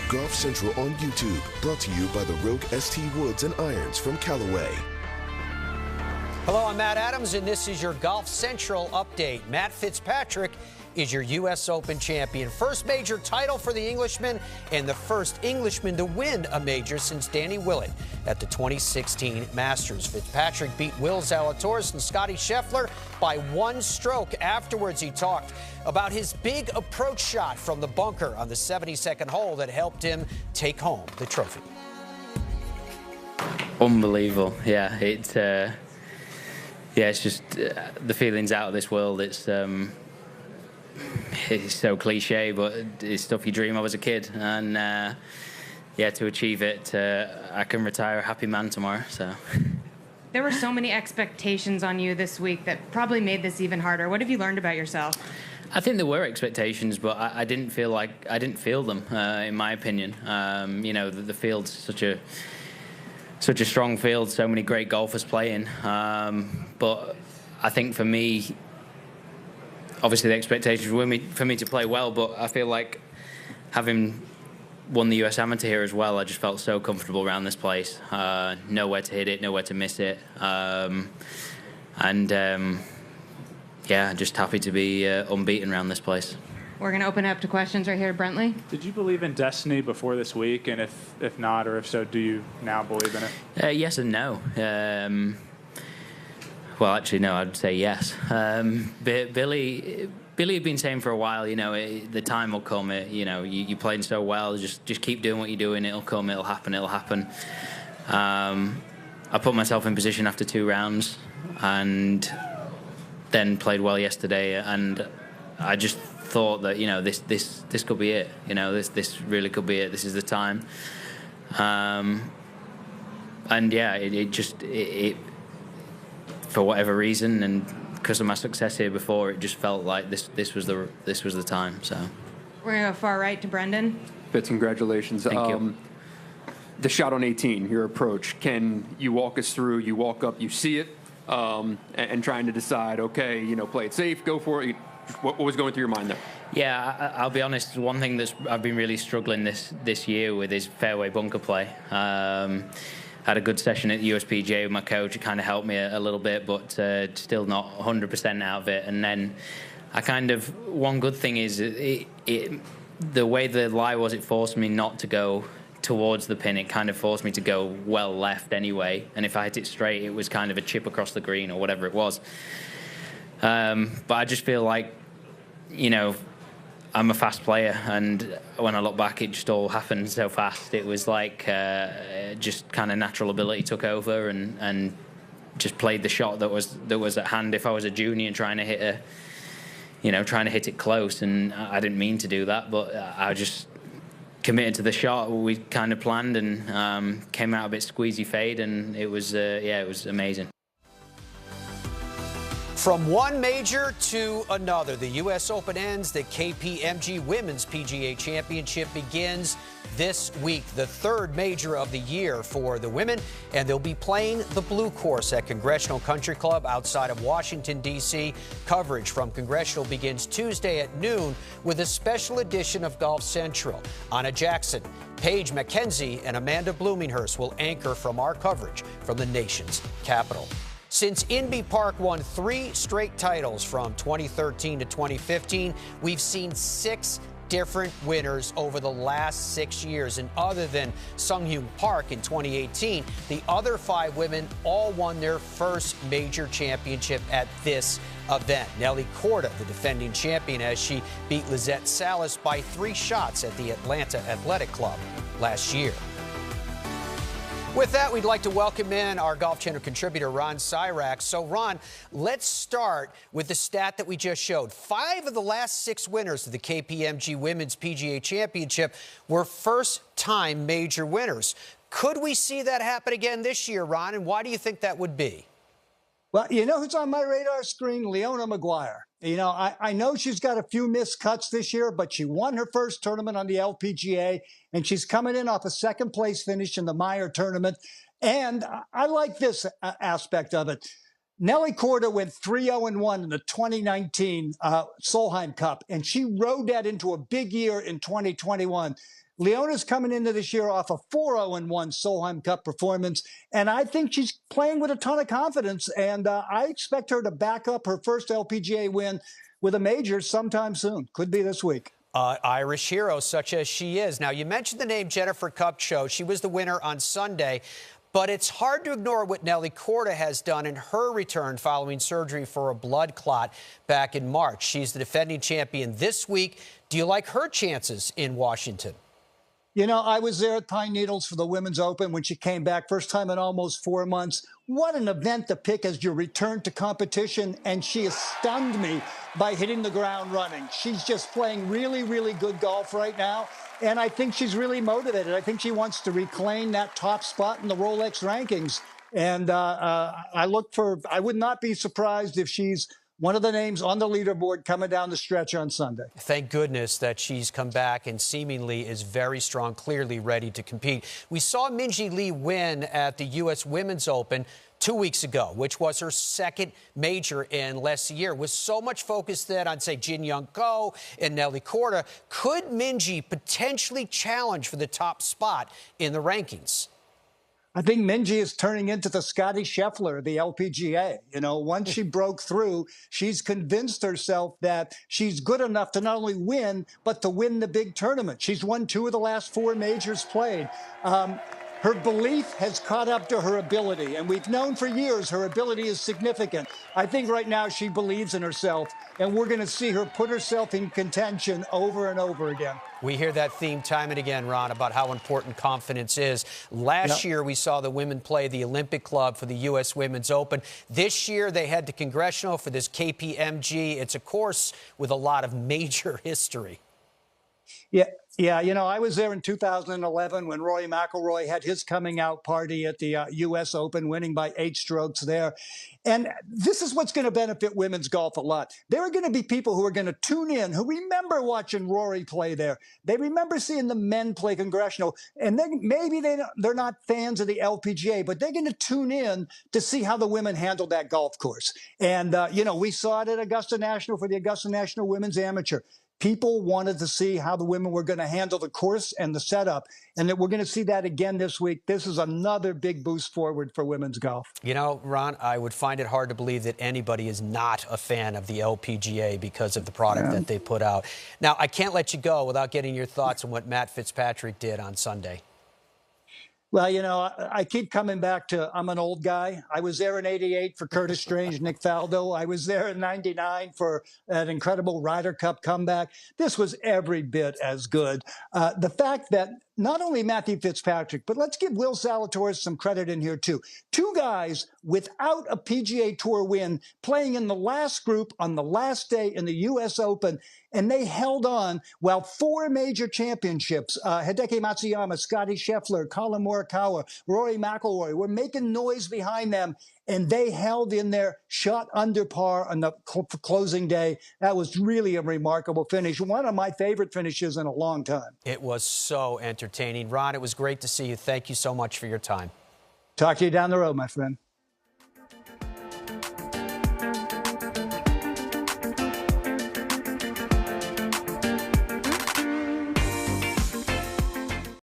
Golf Central on YouTube, brought to you by the Rogue ST Woods and Irons from Callaway. Hello, I'm Matt Adams, and this is your Golf Central update. Matt Fitzpatrick is your U.S. Open champion. First major title for the Englishman and the first Englishman to win a major since Danny Willett at the 2016 Masters. Fitzpatrick beat Will Zalatoris and Scottie Scheffler by 1 stroke. Afterwards, he talked about his big approach shot from the bunker on the 72nd hole that helped him take home the trophy. Unbelievable. Yeah, it's just the feeling's out of this world. It's so cliche, but it's stuff you dream of as a kid. And yeah, to achieve it, I can retire a happy man tomorrow. So there were so many expectations on you this week that probably made this even harder. What have you learned about yourself? I think there were expectations, but I didn't feel them, in my opinion. You know, the field's such a strong field, so many great golfers playing. But I think for me, obviously the expectations were for me to play well, but I feel like having won the US Amateur here as well, I just felt so comfortable around this place. Nowhere to hit it, nowhere to miss it. Yeah, just happy to be unbeaten around this place. We're going to open it up to questions right here. Brentley? Did you believe in destiny before this week? And if not, or if so, do you now believe in it? Yes and no. Well, actually, no, I'd say yes. Billy had been saying for a while, you know, the time will come. You know, you're playing so well, just keep doing what you're doing. It'll come, it'll happen. I put myself in position after 2 rounds and then played well yesterday. And I just thought that, you know, this could be it. You know, this really could be it. This is the time. And yeah, it for whatever reason, and because of my success here before, it just felt like this was the time. So we're gonna go far right to Brendan. Fitz, congratulations. Thank you. The shot on 18, your approach. Can you walk us through? You walk up, you see it, and trying to decide, okay, you know, play it safe, go for it. What was going through your mind there? Yeah, I'll be honest. One thing I've been really struggling this year with is fairway bunker play. Had a good session at the USPGA with my coach. It kind of helped me a little bit, but still not 100% out of it. And then one good thing is the way the lie was, it forced me not to go towards the pin. It kind of forced me to go well left anyway. And if I hit it straight, it was kind of a chip across the green or whatever it was. But I just feel like, you know, I'm a fast player, and when I look back, it just all happened so fast. It was like just kind of natural ability took over, and just played the shot that was at hand. If I was a junior trying to hit it close, and I didn't mean to do that, but I just committed to the shot we kind of planned, and came out a bit squeezy fade, and it was it was amazing. From one major to another, the U.S. Open ends. The KPMG Women's PGA Championship begins this week, the 3rd major of the year for the women, and they'll be playing the blue course at Congressional Country Club outside of Washington, D.C. Coverage from Congressional begins Tuesday at noon with a special edition of Golf Central. Anna Jackson, Paige McKenzie, and Amanda Bloominghurst will anchor from our coverage from the nation's capital. Since Inby Park won 3 straight titles from 2013 to 2015, we've seen 6 different winners over the last 6 years. And other than Sunghyun Park in 2018, the other 5 women all won their first major championship at this event. Nelly Korda, the defending champion, as she beat Lizette Salas by 3 shots at the Atlanta Athletic Club last year. With that, we'd like to welcome in our Golf Channel contributor, Ron Cyrax. So, Ron, let's start with the stat that we just showed. 5 of the last 6 winners of the KPMG Women's PGA Championship were first-time major winners. Could we see that happen again this year, Ron, and why do you think that would be? Well, you know who's on my radar screen? Leona Maguire. You know, I know she's got a few missed cuts this year, but she won her first tournament on the LPGA, and she's coming in off a second-place finish in the Meyer tournament. And I like this aspect of it. Nelly Korda went 3-0-1 in the 2019 Solheim Cup, and she rode that into a big year in 2021. Leona's coming into this year off a 4-0-1 Solheim Cup performance, and I think she's playing with a ton of confidence, and I expect her to back up her first LPGA win with a major sometime soon. Could be this week. Irish hero, such as she is. Now, you mentioned the name Jennifer Kupcho. She was the winner on Sunday. But it's hard to ignore what Nelly Korda has done in her return following surgery for a blood clot back in March. She's the defending champion this week. Do you like her chances in Washington? You know, I was there at Pine Needles for the Women's Open when she came back, first time in almost 4 months. What an event to pick as your return to competition, and she has stunned me by hitting the ground running. She's just playing really, really good golf right now, and I think she's really motivated. I think she wants to reclaim that top spot in the Rolex rankings, and I would not be surprised if she's one of the names on the leaderboard coming down the stretch on Sunday. Thank goodness that she's come back and seemingly is very strong, clearly ready to compete. We saw Minjee Lee win at the U.S. Women's Open 2 weeks ago, which was her second major in less a year. With so much focus then on, say, Jin Young Ko and Nelly Korda, could Minjee potentially challenge for the top spot in the rankings? I think Minjee is turning into the Scotty Scheffler of the LPGA. You know, once she broke through, she's convinced herself that she's good enough to not only win, but to win the big tournament. She's won 2 of the last 4 majors played. Her belief has caught up to her ability, and we've known for years her ability is significant. I think right now she believes in herself, and we're going to see her put herself in contention over and over again. We hear that theme time and again, Ron, about how important confidence is. Last year, we saw the women play the Olympic Club for the U.S. Women's Open. This year, they head to Congressional for this KPMG. It's a course with a lot of major history. Yeah, you know, I was there in 2011 when Rory McIlroy had his coming out party at the U.S. Open, winning by 8 strokes there. And this is what's going to benefit women's golf a lot. There are going to be people who are going to tune in who remember watching Rory play there. They remember seeing the men play Congressional, and then maybe they're not fans of the LPGA, but they're going to tune in to see how the women handled that golf course. And, you know, we saw it at Augusta National for the Augusta National Women's Amateur. People wanted to see how the women were going to handle the course and the setup, and that we're going to see that again this week. This is another big boost forward for women's golf. You know, Ron, I would find it hard to believe that anybody is not a fan of the LPGA because of the product that they put out. Now, I can't let you go without getting your thoughts on what Matt Fitzpatrick did on Sunday. Well, you know, I keep coming back to I'm an old guy. I was there in '88 for Curtis Strange, Nick Faldo. I was there in '99 for an incredible Ryder Cup comeback. This was every bit as good. The fact that not only Matthew Fitzpatrick, but let's give Will Zalatoris some credit in here too. 2 guys without a PGA Tour win playing in the last group on the last day in the U.S. Open, and they held on while 4 major championships, Hideki Matsuyama, Scotty Scheffler, Colin Morikawa, Rory McIlroy, were making noise behind them, and they held in there, shot under par on the closing day. That was really a remarkable finish. One of my favorite finishes in a long time. It was so entertaining. Ron, it was great to see you. Thank you so much for your time. Talk to you down the road, my friend.